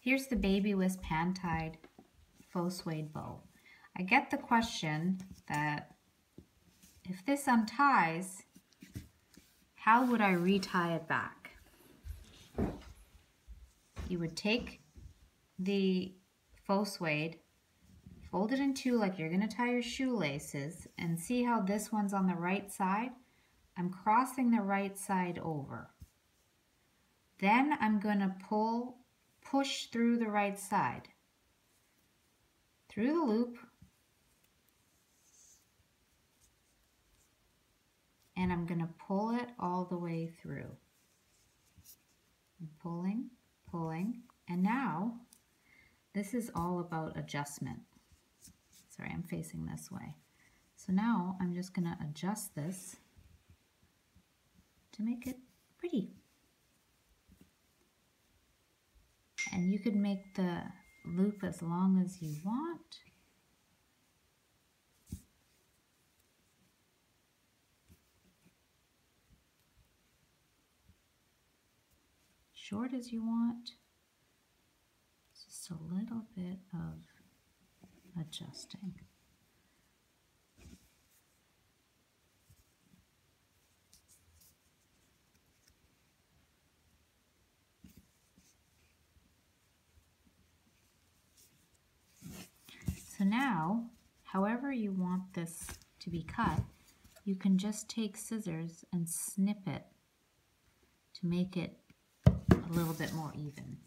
Here's the baby wisp hand-tied faux suede bow. I get the question that if this unties, how would I retie it back? You would take the faux suede, fold it in two like you're going to tie your shoelaces, and see how this one's on the right side? I'm crossing the right side over. Then I'm going to push through the right side, through the loop, and I'm going to pull it all the way through. I'm pulling, pulling, and now this is all about adjustment. Sorry, I'm facing this way. So now I'm just going to adjust this to make it pretty. And you could make the loop as long as you want. Short as you want. Just a little bit of adjusting. So now, however you want this to be cut, you can just take scissors and snip it to make it a little bit more even.